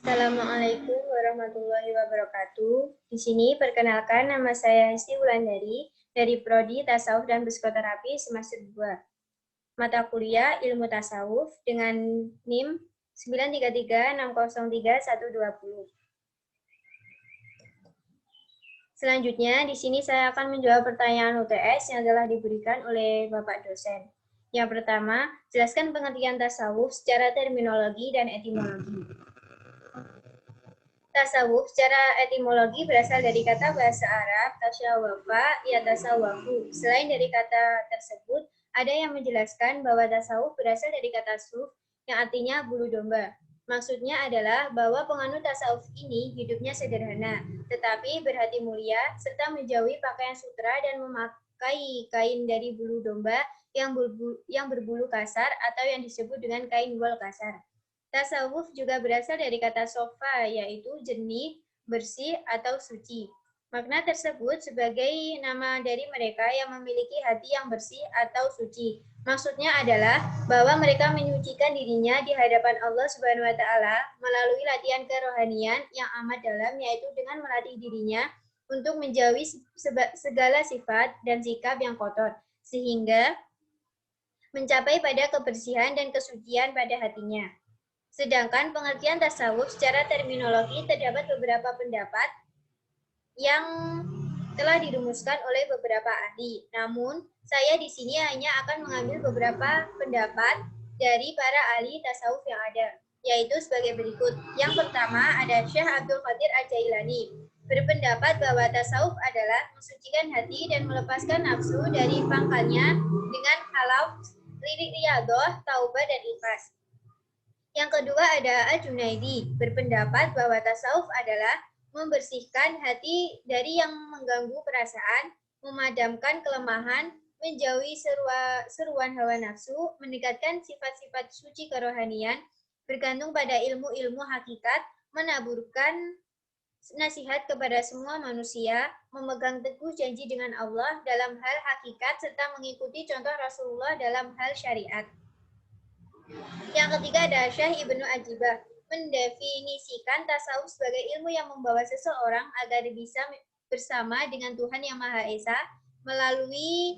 Assalamualaikum warahmatullahi wabarakatuh. Di sini perkenalkan nama saya Hesti Wulandari dari Prodi Tasawuf dan Psikoterapi semester 2. Mata kuliah Ilmu Tasawuf dengan NIM 933603120. Selanjutnya, di sini saya akan menjawab pertanyaan UTS yang telah diberikan oleh Bapak dosen. Yang pertama, jelaskan pengertian tasawuf secara terminologi dan etimologi. Tasawuf secara etimologi berasal dari kata bahasa Arab tasyawafa ya tasawafu. Selain dari kata tersebut, ada yang menjelaskan bahwa tasawuf berasal dari kata suf yang artinya bulu domba. Maksudnya adalah bahwa penganut tasawuf ini hidupnya sederhana, tetapi berhati mulia serta menjauhi pakaian sutra dan memakai kain dari bulu domba yang berbulu kasar atau yang disebut dengan kain wol kasar. Tasawuf juga berasal dari kata sofa, yaitu jernih, bersih, atau suci. Makna tersebut sebagai nama dari mereka yang memiliki hati yang bersih atau suci. Maksudnya adalah bahwa mereka menyucikan dirinya di hadapan Allah Subhanahu wa Ta'ala melalui latihan kerohanian yang amat dalam, yaitu dengan melatih dirinya untuk menjauhi segala sifat dan sikap yang kotor, sehingga mencapai pada kebersihan dan kesucian pada hatinya. Sedangkan pengertian tasawuf secara terminologi terdapat beberapa pendapat yang telah dirumuskan oleh beberapa ahli. Namun, saya di sini hanya akan mengambil beberapa pendapat dari para ahli tasawuf yang ada, yaitu sebagai berikut. Yang pertama ada Syekh Abdul Qadir Al-Jailani, berpendapat bahwa tasawuf adalah mensucikan hati dan melepaskan nafsu dari pangkalnya dengan halaf, lirik riyadoh, taubah, dan ikhlas. Yang kedua ada Al-Junaidi, berpendapat bahwa tasawuf adalah membersihkan hati dari yang mengganggu perasaan, memadamkan kelemahan, menjauhi seruan hawa nafsu, meningkatkan sifat-sifat suci kerohanian, bergantung pada ilmu-ilmu hakikat, menaburkan nasihat kepada semua manusia, memegang teguh janji dengan Allah dalam hal hakikat, serta mengikuti contoh Rasulullah dalam hal syariat. Yang ketiga ada Syekh Ibnu Ajibah, mendefinisikan tasawuf sebagai ilmu yang membawa seseorang agar bisa bersama dengan Tuhan Yang Maha Esa melalui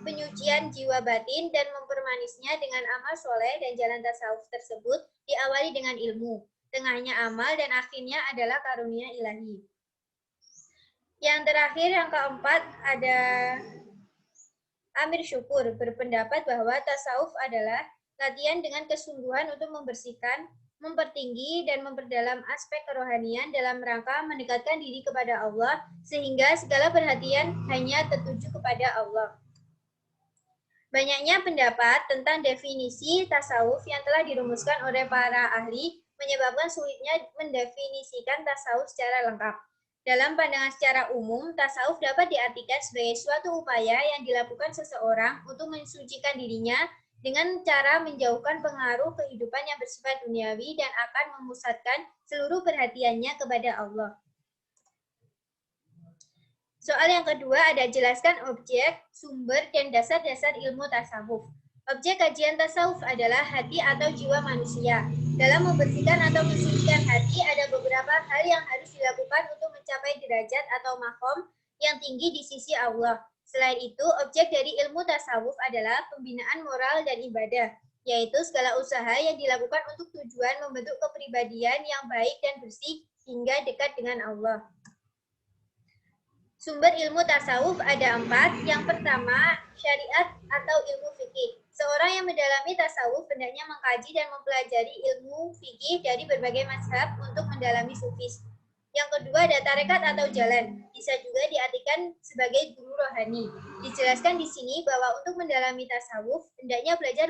penyucian jiwa batin dan mempermanisnya dengan amal soleh, dan jalan tasawuf tersebut diawali dengan ilmu, tengahnya amal, dan akhirnya adalah karunia ilahi. Yang terakhir, yang keempat, ada Amir Syukur, berpendapat bahwa tasawuf adalah latihan dengan kesungguhan untuk membersihkan, mempertinggi, dan memperdalam aspek kerohanian dalam rangka mendekatkan diri kepada Allah, sehingga segala perhatian hanya tertuju kepada Allah. Banyaknya pendapat tentang definisi tasawuf yang telah dirumuskan oleh para ahli menyebabkan sulitnya mendefinisikan tasawuf secara lengkap. Dalam pandangan secara umum, tasawuf dapat diartikan sebagai suatu upaya yang dilakukan seseorang untuk mensucikan dirinya dengan cara menjauhkan pengaruh kehidupan yang bersifat duniawi dan akan memusatkan seluruh perhatiannya kepada Allah. Soal yang kedua ada jelaskan objek, sumber, dan dasar-dasar ilmu tasawuf. Objek kajian tasawuf adalah hati atau jiwa manusia. Dalam membersihkan atau mensucikan hati, ada beberapa hal yang harus dilakukan untuk mencapai derajat atau makom yang tinggi di sisi Allah. Selain itu, objek dari ilmu tasawuf adalah pembinaan moral dan ibadah, yaitu segala usaha yang dilakukan untuk tujuan membentuk kepribadian yang baik dan bersih hingga dekat dengan Allah. Sumber ilmu tasawuf ada 4. Yang pertama, syariat atau ilmu fikih. Seorang yang mendalami tasawuf hendaknya mengkaji dan mempelajari ilmu fikih dari berbagai mazhab untuk mendalami sufis. Yang kedua ada tarekat atau jalan. Bisa juga diartikan sebagai guru rohani. Dijelaskan di sini bahwa untuk mendalami tasawuf hendaknya belajar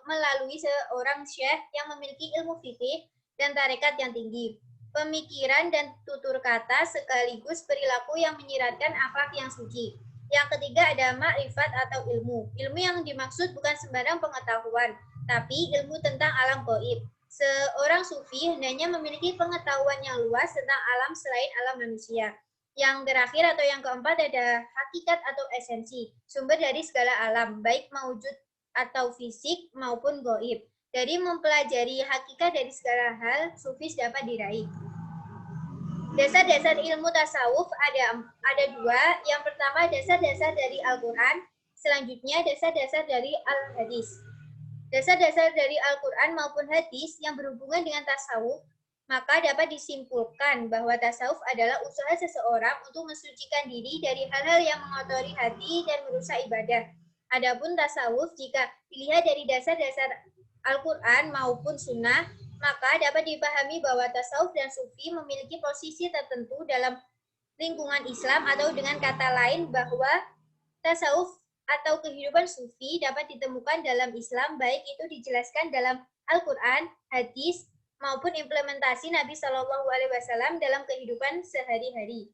melalui seorang syekh yang memiliki ilmu fikih dan tarekat yang tinggi, pemikiran dan tutur kata sekaligus perilaku yang menyiratkan akhlak yang suci. Yang ketiga ada makrifat atau ilmu. Ilmu yang dimaksud bukan sembarang pengetahuan, tapi ilmu tentang alam gaib. Seorang sufi hendaknya memiliki pengetahuan yang luas tentang alam selain alam manusia. Yang terakhir atau yang keempat ada hakikat atau esensi, sumber dari segala alam, baik mewujud atau fisik maupun gaib. Dari mempelajari hakikat dari segala hal, sufis dapat diraih. Dasar-dasar ilmu tasawuf ada dua. Yang pertama dasar-dasar dari Al-Quran, selanjutnya dasar-dasar dari Al-Hadis. Dasar-dasar dari Al-Quran maupun hadis yang berhubungan dengan tasawuf, maka dapat disimpulkan bahwa tasawuf adalah usaha seseorang untuk mensucikan diri dari hal-hal yang mengotori hati dan merusak ibadah. Adapun tasawuf, jika dilihat dari dasar-dasar Al-Quran maupun sunnah, maka dapat dipahami bahwa tasawuf dan sufi memiliki posisi tertentu dalam lingkungan Islam, atau dengan kata lain bahwa tasawuf atau kehidupan sufi dapat ditemukan dalam Islam, baik itu dijelaskan dalam Al-Quran, hadis, maupun implementasi Nabi Shallallahu Alaihi Wasallam dalam kehidupan sehari-hari.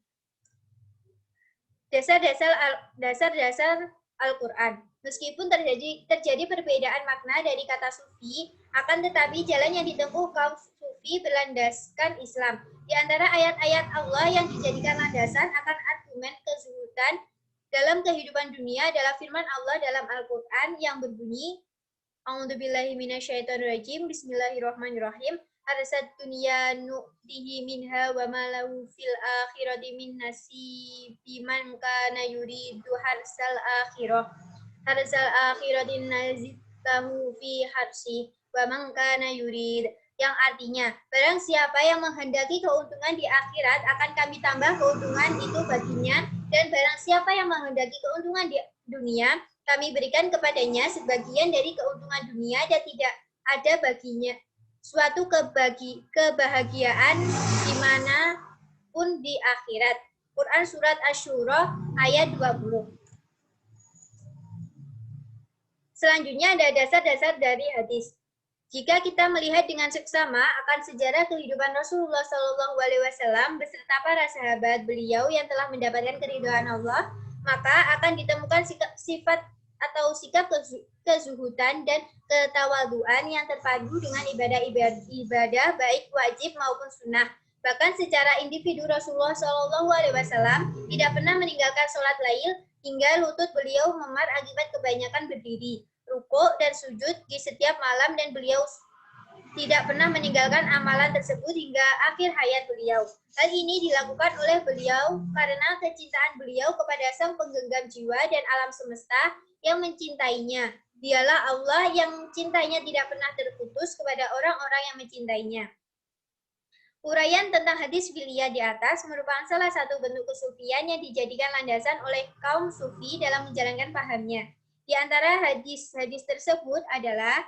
Dasar-dasar Al-Quran. Meskipun terjadi perbedaan makna dari kata sufi, akan tetapi jalan yang ditempuh kaum sufi berlandaskan Islam. Di antara ayat-ayat Allah yang dijadikan landasan akan argumen kezuhudan dalam kehidupan dunia adalah firman Allah dalam Al-Quran yang berbunyi, A'udzubillahi minasyaitonirrajim, Bismillahirrahmanirrahim. Arsad dunya nu'tihi minha wa ma lahu fil akhirati min nasibiman kana yuridu harsal akhirah. Harsal akhirati nazidtahu fi harsi wa man kana yurid. Yang artinya, barang siapa yang menghendaki keuntungan di akhirat, akan kami tambah keuntungan itu baginya, dan barang siapa yang menghendaki keuntungan di dunia, kami berikan kepadanya sebagian dari keuntungan dunia, dan tidak ada baginya suatu kebahagiaan dimanapun di akhirat. Quran Surat Asy-Syura ayat 20. Selanjutnya ada dasar-dasar dari hadis. Jika kita melihat dengan seksama akan sejarah kehidupan Rasulullah Shallallahu Alaihi Wasallam beserta para sahabat beliau yang telah mendapatkan keridhaan Allah, maka akan ditemukan sifat atau sikap kezuhudan dan ketawaduan yang terpadu dengan ibadah baik wajib maupun sunnah. Bahkan secara individu Rasulullah Shallallahu Alaihi Wasallam tidak pernah meninggalkan sholat lail hingga lutut beliau memar akibat kebanyakan berdiri, rukuk dan sujud di setiap malam, dan beliau tidak pernah meninggalkan amalan tersebut hingga akhir hayat beliau. Hal ini dilakukan oleh beliau karena kecintaan beliau kepada Sang Penggenggam jiwa dan alam semesta yang mencintainya. Dialah Allah yang cintanya tidak pernah terputus kepada orang-orang yang mencintainya. Uraian tentang hadis filia di atas merupakan salah satu bentuk kesufian yang dijadikan landasan oleh kaum sufi dalam menjalankan pahamnya. Di antara hadis-hadis tersebut adalah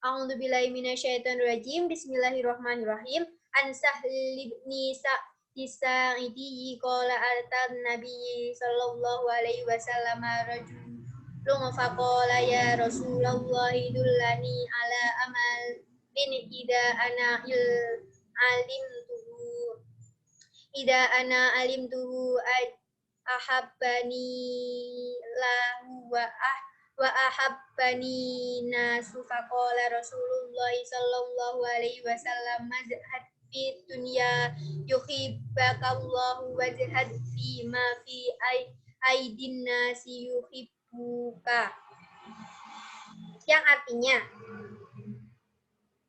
A'udzubillahi minasyaitonirrajim, Bismillahirrahmanirrahim. An Sahli ibni Sa'idi qala atan Nabi sallallahu alaihi wasallam rajulun faqala ya Rasulullah dullani ala amal bin ana alimtuhu ahabbani lahu wa ahabbani nasu faqala Rasulullah sallallahu alaihi wasallam mazhad fi dunya yuhibbakallahu wajhad fi ma fi aidin nasi yuhibbuka. Yang artinya,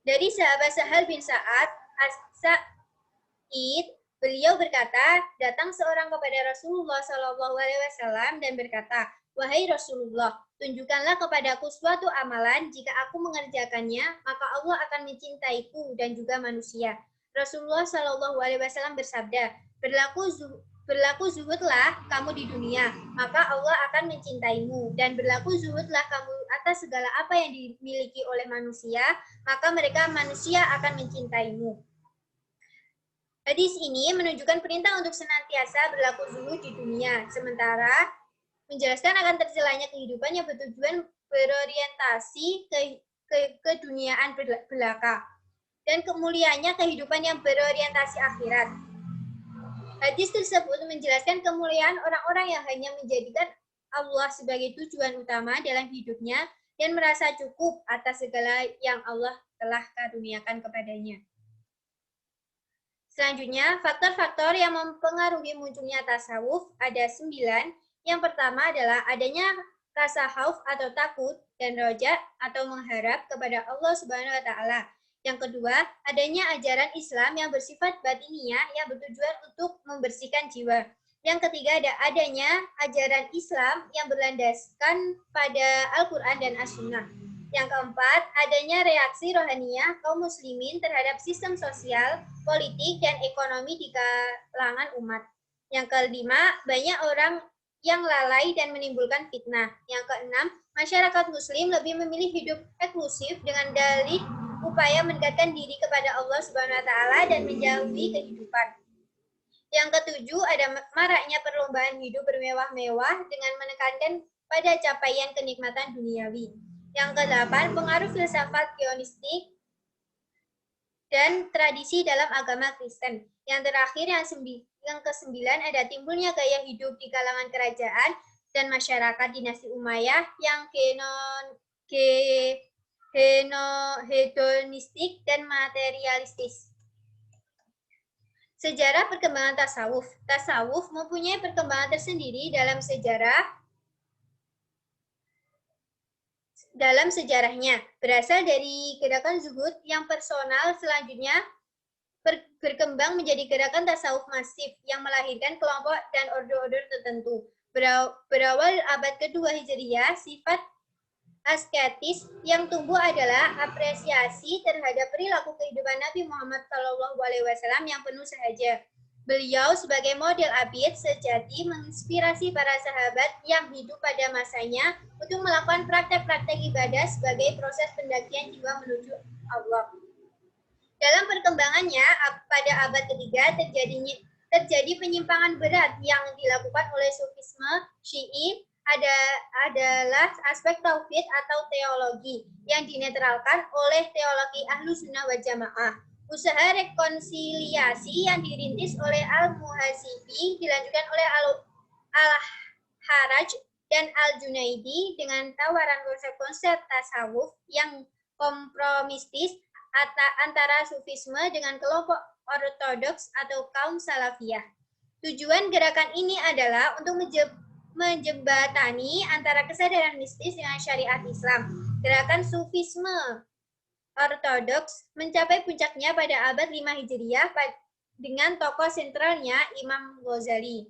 dari sahabat Sahal bin Sa'ad As-Sa'id, beliau berkata, datang seorang kepada Rasulullah Shallallahu Alaihi Wasallam dan berkata, wahai Rasulullah, tunjukkanlah kepadaku suatu amalan, jika aku mengerjakannya, maka Allah akan mencintaiku dan juga manusia. Rasulullah Shallallahu Alaihi Wasallam bersabda, berlaku zuhudlah kamu di dunia, maka Allah akan mencintaimu, dan berlaku zuhudlah kamu atas segala apa yang dimiliki oleh manusia, maka manusia akan mencintaimu. Hadis ini menunjukkan perintah untuk senantiasa berlaku zuhud di dunia, sementara menjelaskan akan tercelanya kehidupan yang bertujuan berorientasi ke keduniaan belaka, dan kemuliaannya kehidupan yang berorientasi akhirat. Hadis tersebut menjelaskan kemuliaan orang-orang yang hanya menjadikan Allah sebagai tujuan utama dalam hidupnya dan merasa cukup atas segala yang Allah telah karuniakan kepadanya. Selanjutnya, faktor-faktor yang mempengaruhi munculnya tasawuf ada 9. Yang pertama adalah adanya rasa khauf atau takut, dan roja atau mengharap kepada Allah Subhanahu wa taala. Yang kedua, adanya ajaran Islam yang bersifat batiniah yang bertujuan untuk membersihkan jiwa. Yang ketiga, adanya ajaran Islam yang berlandaskan pada Al-Quran dan As-Sunnah. Yang keempat, adanya reaksi rohaniah kaum muslimin terhadap sistem sosial, politik, dan ekonomi di kalangan umat. Yang kelima, banyak orang yang lalai dan menimbulkan fitnah. Yang keenam, masyarakat muslim lebih memilih hidup eksklusif dengan dalih upaya mendekatkan diri kepada Allah Subhanahu wa taala dan menjauhi kehidupan. Yang ketujuh, ada maraknya perlombaan hidup bermewah-mewah dengan menekankan pada capaian kenikmatan duniawi. Yang kedelapan, pengaruh filsafat Zionistik dan tradisi dalam agama Kristen. Yang terakhir, yang kesembilan, ada timbulnya gaya hidup di kalangan kerajaan dan masyarakat dinasti Umayyah yang hedonistik dan materialistis. Sejarah perkembangan tasawuf. Tasawuf mempunyai perkembangan tersendiri dalam sejarahnya. Berasal dari gerakan zuhud yang personal, selanjutnya berkembang menjadi gerakan tasawuf masif yang melahirkan kelompok dan order-order tertentu. Berawal abad kedua Hijriah, sifat asketis yang tumbuh adalah apresiasi terhadap perilaku kehidupan Nabi Muhammad SAW yang penuh sahaja. Beliau sebagai model abid sejati menginspirasi para sahabat yang hidup pada masanya untuk melakukan praktek-praktek ibadah sebagai proses pendakian jiwa menuju Allah. Dalam perkembangannya, pada abad ketiga terjadi penyimpangan berat yang dilakukan oleh Sufisme Syi'i adalah aspek tauhid atau teologi yang dinetralkan oleh teologi Ahlu Sunnah wal Jamaah. Usaha rekonsiliasi yang dirintis oleh Al-Muhasibi dilanjutkan oleh Al-Haraj dan Al-Junaidi dengan tawaran konsep-konsep tasawuf yang kompromistis antara Sufisme dengan kelompok ortodoks atau kaum Salafiyah. Tujuan gerakan ini adalah untuk menjembatani antara kesadaran mistis dengan syariat Islam. Gerakan Sufisme ortodoks mencapai puncaknya pada abad 5 Hijriah dengan tokoh sentralnya Imam Ghazali.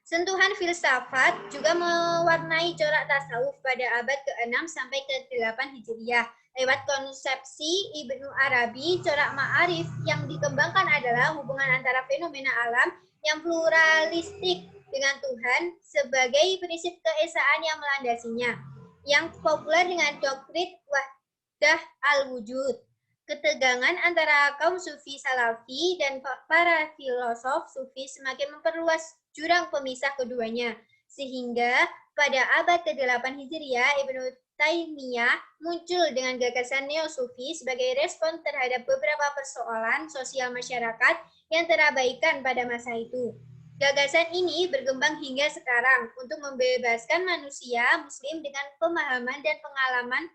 Sentuhan filsafat juga mewarnai corak tasawuf pada abad ke-6 sampai ke-8 Hijriah. Lewat konsepsi Ibnu Arabi, corak ma'arif yang dikembangkan adalah hubungan antara fenomena alam yang pluralistik dengan Tuhan sebagai prinsip keesaan yang melandasinya, yang populer dengan doktrin wahdah al-wujud. Ketegangan antara kaum sufi salafi dan para filosof sufi semakin memperluas jurang pemisah keduanya, sehingga pada abad ke-8 Hijriah, Ibnu Taimiyah muncul dengan gagasan neo-sufi sebagai respon terhadap beberapa persoalan sosial masyarakat yang terabaikan pada masa itu. Gagasan ini berkembang hingga sekarang untuk membebaskan manusia muslim dengan pemahaman dan pengalaman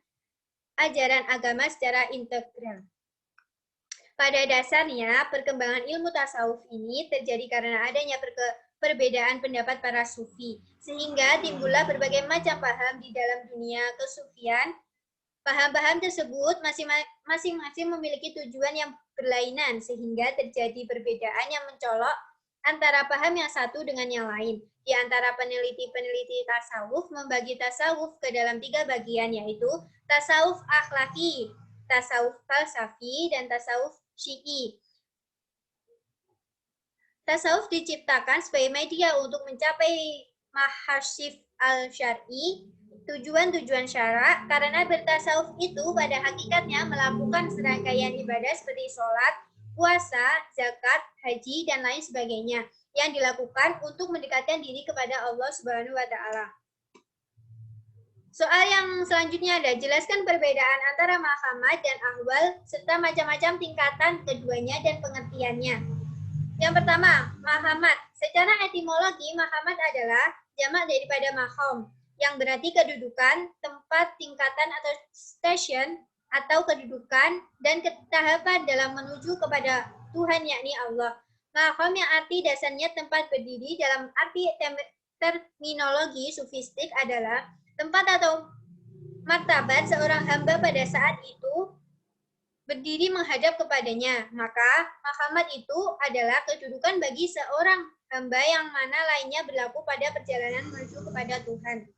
ajaran agama secara integral. Pada dasarnya, perkembangan ilmu tasawuf ini terjadi karena adanya perbedaan pendapat para sufi, sehingga timbullah berbagai macam paham di dalam dunia kesufian. Paham-paham tersebut masing-masing memiliki tujuan yang berlainan, sehingga terjadi perbedaan yang mencolok antara paham yang satu dengan yang lain. Di antara peneliti-peneliti tasawuf membagi tasawuf ke dalam 3 bagian, yaitu tasawuf akhlaki, tasawuf falsafi, dan tasawuf Syi'i. Tasawuf diciptakan sebagai media untuk mencapai mahasyif al-syar'i, tujuan-tujuan syarak, karena bertasawuf itu pada hakikatnya melakukan serangkaian ibadah seperti sholat, puasa, zakat, haji, dan lain sebagainya yang dilakukan untuk mendekatkan diri kepada Allah Subhanahu wa taala. Soal yang selanjutnya ada, jelaskan perbedaan antara mahamat dan ahwal serta macam-macam tingkatan keduanya dan pengertiannya. Yang pertama, mahamat. Secara etimologi, mahamat adalah jamak daripada mahom, yang berarti kedudukan, tempat, tingkatan atau station, atau kedudukan dan ketahapan dalam menuju kepada Tuhan, yakni Allah. Mahom yang arti dasarnya tempat berdiri dalam arti terminologi sufistik adalah tempat atau martabat seorang hamba pada saat itu berdiri menghadap kepadanya. Maka maqamat itu adalah kedudukan bagi seorang hamba yang mana lainnya berlaku pada perjalanan menuju kepada Tuhan.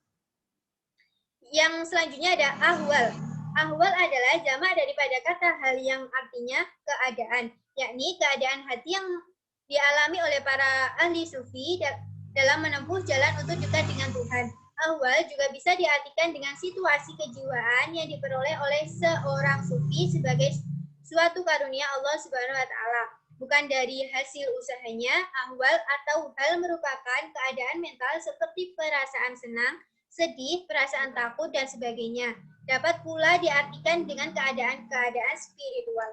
Yang selanjutnya ada ahwal. Ahwal adalah jamak daripada kata hal yang artinya keadaan, yakni keadaan hati yang dialami oleh para ahli sufi dalam menempuh jalan untuk dekat dengan Tuhan. Ahwal juga bisa diartikan dengan situasi kejiwaan yang diperoleh oleh seorang sufi sebagai suatu karunia Allah Subhanahu wa taala, bukan dari hasil usahanya. Ahwal atau hal merupakan keadaan mental seperti perasaan senang, sedih, perasaan takut, dan sebagainya. Dapat pula diartikan dengan keadaan-keadaan spiritual.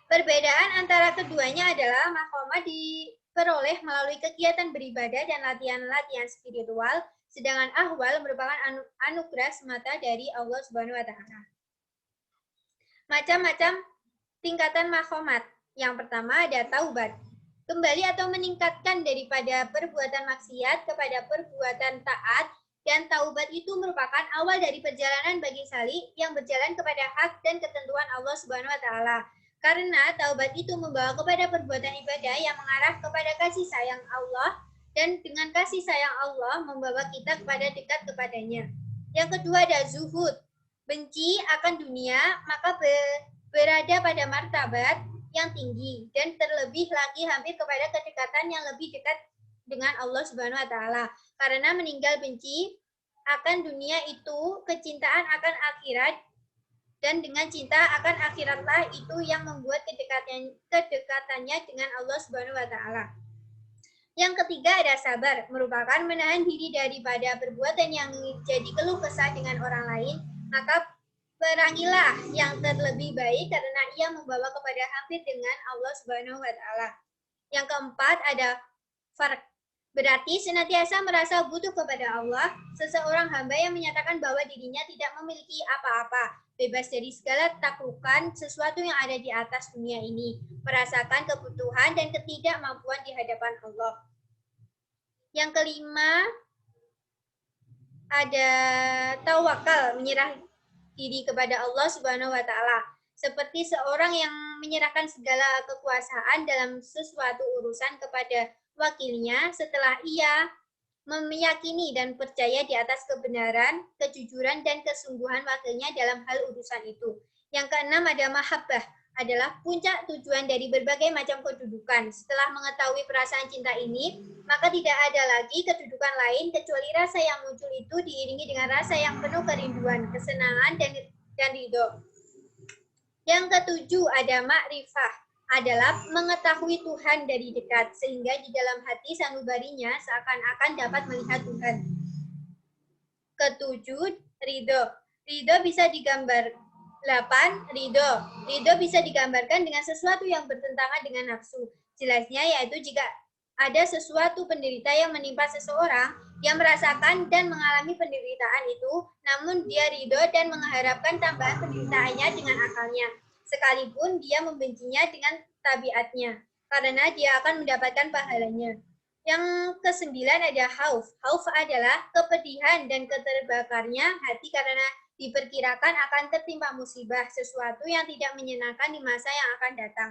Perbedaan antara keduanya adalah maqamat diperoleh melalui kegiatan beribadah dan latihan-latihan spiritual, sedangkan ahwal merupakan anugerah semata dari Allah Subhanahu wa taala. Macam-macam tingkatan maqamat. Yang pertama ada taubat. Kembali atau meningkatkan daripada perbuatan maksiat kepada perbuatan taat, dan taubat itu merupakan awal dari perjalanan bagi salik yang berjalan kepada hak dan ketentuan Allah Subhanahu wa taala. Karena taubat itu membawa kepada perbuatan ibadah yang mengarah kepada kasih sayang Allah, dan dengan kasih sayang Allah membawa kita kepada dekat kepadanya. Yang kedua ada zuhud. Benci akan dunia, maka berada pada martabat yang tinggi dan terlebih lagi hampir kepada kedekatan yang lebih dekat dengan Allah Subhanahu wa taala. Karena meninggal benci akan dunia itu kecintaan akan akhirat, dan dengan cinta akan akhiratlah itu yang membuat kedekatannya dengan Allah Subhanahu wa taala. Yang ketiga ada sabar, merupakan menahan diri daripada perbuatan yang jadi keluh kesah dengan orang lain, maka perangilah yang terlebih baik karena ia membawa kepada hampir dengan Allah Subhanahu wa taala. Yang keempat ada farq. Berarti senantiasa merasa butuh kepada Allah, seseorang hamba yang menyatakan bahwa dirinya tidak memiliki apa-apa, bebas dari segala taklukan sesuatu yang ada di atas dunia ini, merasakan kebutuhan dan ketidakmampuan di hadapan Allah. Yang kelima ada tawakal, menyerah diri kepada Allah Subhanahu wa taala, seperti seorang yang menyerahkan segala kekuasaan dalam sesuatu urusan kepada wakilnya setelah ia meyakini dan percaya di atas kebenaran, kejujuran, dan kesungguhan wakilnya dalam hal urusan itu. Yang keenam ada mahabbah, adalah puncak tujuan dari berbagai macam kedudukan. Setelah mengetahui perasaan cinta ini, maka tidak ada lagi kedudukan lain kecuali rasa yang muncul itu diiringi dengan rasa yang penuh kerinduan, kesenangan, dan ridho. Yang ketujuh ada makrifah, adalah mengetahui Tuhan dari dekat, sehingga di dalam hati sanubarinya seakan-akan dapat melihat Tuhan. Ketujuh, ridho. Ridho bisa digambar. 8. Ridho. Ridho bisa digambarkan dengan sesuatu yang bertentangan dengan nafsu. Jelasnya yaitu jika ada sesuatu penderita yang menimpa seseorang yang merasakan dan mengalami penderitaan itu, namun dia ridho dan mengharapkan tambahan penderitaannya dengan akalnya, sekalipun dia membencinya dengan tabiatnya, karena dia akan mendapatkan pahalanya. Yang kesembilan ada khauf. Khauf adalah kepedihan dan keterbakarnya hati karena diperkirakan akan tertimpa musibah, sesuatu yang tidak menyenangkan di masa yang akan datang.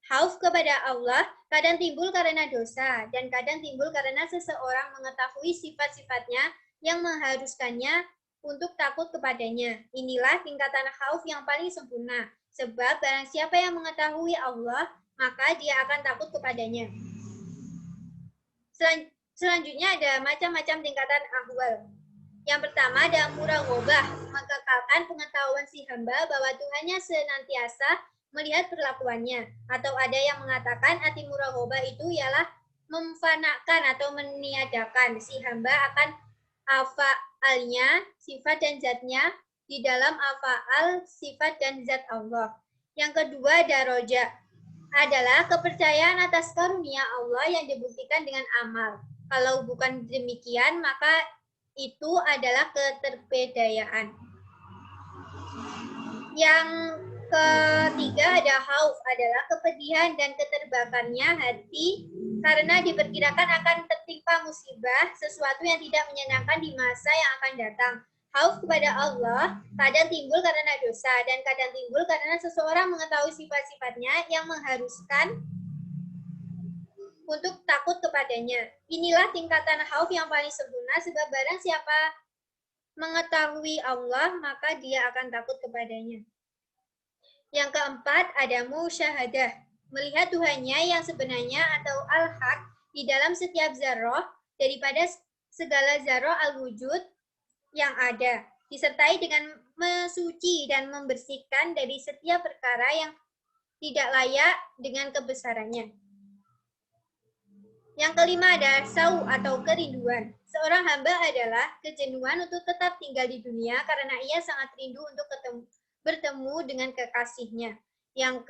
Khauf kepada Allah kadang timbul karena dosa, dan kadang timbul karena seseorang mengetahui sifat-sifatnya yang mengharuskannya untuk takut kepadanya. Inilah tingkatan khauf yang paling sempurna, sebab barang siapa yang mengetahui Allah, maka dia akan takut kepadanya. Selanjutnya ada macam-macam tingkatan ahwal. Yang pertama ada muraqabah, mengekalkan pengetahuan si hamba bahwa Tuhannya senantiasa melihat perlakuannya. Atau ada yang mengatakan arti muraqabah itu ialah memfanakan atau meniadakan si hamba akan afaalnya, sifat dan zatnya di dalam afaal, sifat dan zat Allah. Yang kedua ada roja, adalah kepercayaan atas karunia Allah yang dibuktikan dengan amal. Kalau bukan demikian, maka itu adalah keterbedayaan. Yang ketiga ada khauf, adalah kepedihan dan keterbakarnya hati karena diperkirakan akan tertimpa musibah, sesuatu yang tidak menyenangkan di masa yang akan datang. Khauf kepada Allah kadang timbul karena dosa dan kadang timbul karena seseorang mengetahui sifat-sifatnya yang mengharuskan untuk takut kepadanya. Inilah tingkatan khauf yang paling sempurna, sebab barang siapa mengetahui Allah, maka dia akan takut kepadanya. Yang keempat, ada musyahadah, melihat Tuhannya yang sebenarnya atau al-haq di dalam setiap zarroh daripada segala zarroh al-wujud yang ada, disertai dengan mensuci dan membersihkan dari setiap perkara yang tidak layak dengan kebesarannya. Yang kelima ada sau atau kerinduan. Seorang hamba adalah kejenuhan untuk tetap tinggal di dunia karena ia sangat rindu untuk bertemu dengan kekasihnya. Yang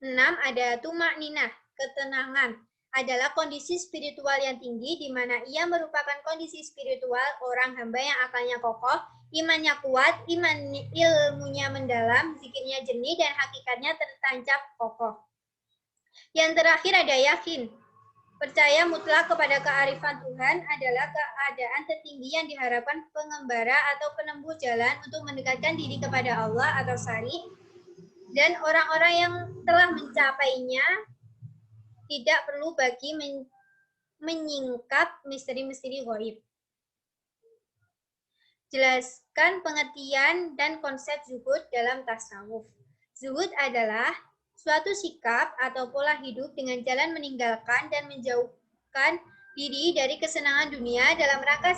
keenam ada tumak ninah, ketenangan. Adalah kondisi spiritual yang tinggi di mana ia merupakan kondisi spiritual orang hamba yang akalnya kokoh, imannya kuat, ilmunya mendalam, zikirnya jernih, dan hakikatnya tertancap kokoh. Yang terakhir ada yakin. Percaya mutlak kepada kearifan Tuhan adalah keadaan tertinggi yang diharapkan pengembara atau penempuh jalan untuk mendekatkan diri kepada Allah atau syari, dan orang-orang yang telah mencapainya tidak perlu bagi menyingkap misteri-misteri ghaib. Jelaskan pengertian dan konsep zuhud dalam tasawuf. Zuhud adalah suatu sikap atau pola hidup dengan jalan meninggalkan dan menjauhkan diri dari kesenangan dunia dalam rangka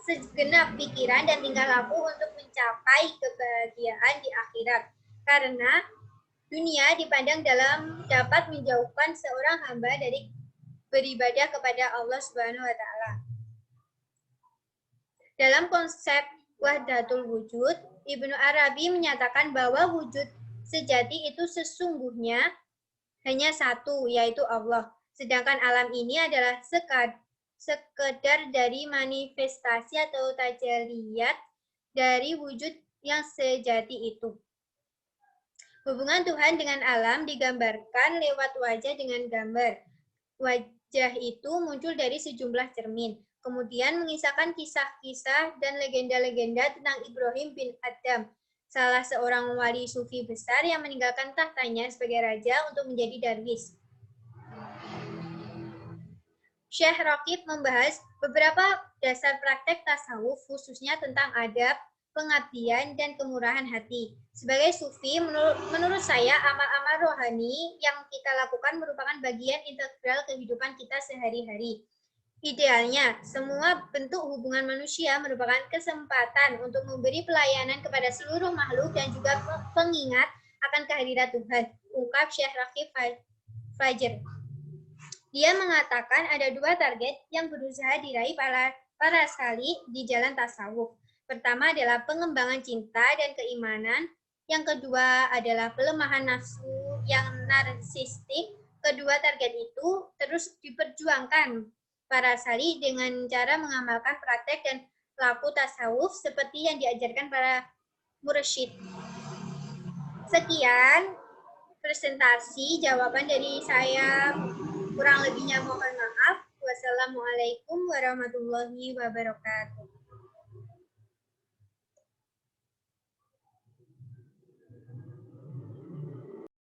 segenap pikiran dan tingkah laku untuk mencapai kebahagiaan di akhirat. Karena dunia dipandang dapat menjauhkan seorang hamba dari beribadah kepada Allah Subhanahu wa taala. Dalam konsep wahdatul wujud, Ibnu Arabi menyatakan bahwa wujud sejati itu sesungguhnya hanya satu, yaitu Allah. Sedangkan alam ini adalah sekedar dari manifestasi atau tajaliyat dari wujud yang sejati itu. Hubungan Tuhan dengan alam digambarkan lewat wajah dengan gambar. Wajah itu muncul dari sejumlah cermin. Kemudian mengisahkan kisah-kisah dan legenda-legenda tentang Ibrahim bin Adham, salah seorang wali sufi besar yang meninggalkan tahtanya sebagai raja untuk menjadi darwis. Syekh Raqib membahas beberapa dasar praktek tasawuf, khususnya tentang adab, pengabdian, dan kemurahan hati. Sebagai sufi, menurut saya, amal-amal rohani yang kita lakukan merupakan bagian integral kehidupan kita sehari-hari. Idealnya, semua bentuk hubungan manusia merupakan kesempatan untuk memberi pelayanan kepada seluruh makhluk dan juga pengingat akan kehadirat Tuhan, ungkap Syekh Raqib Fajr. Dia mengatakan ada dua target yang berusaha diraih para salik di jalan tasawuf. Pertama adalah pengembangan cinta dan keimanan. Yang kedua adalah pelemahan nafsu yang narsistik. Kedua target itu terus diperjuangkan para salik dengan cara mengamalkan praktek dan laku tasawuf seperti yang diajarkan para mursyid. Sekian presentasi jawaban dari saya. Kurang lebihnya mohon maaf. Wassalamualaikum warahmatullahi wabarakatuh.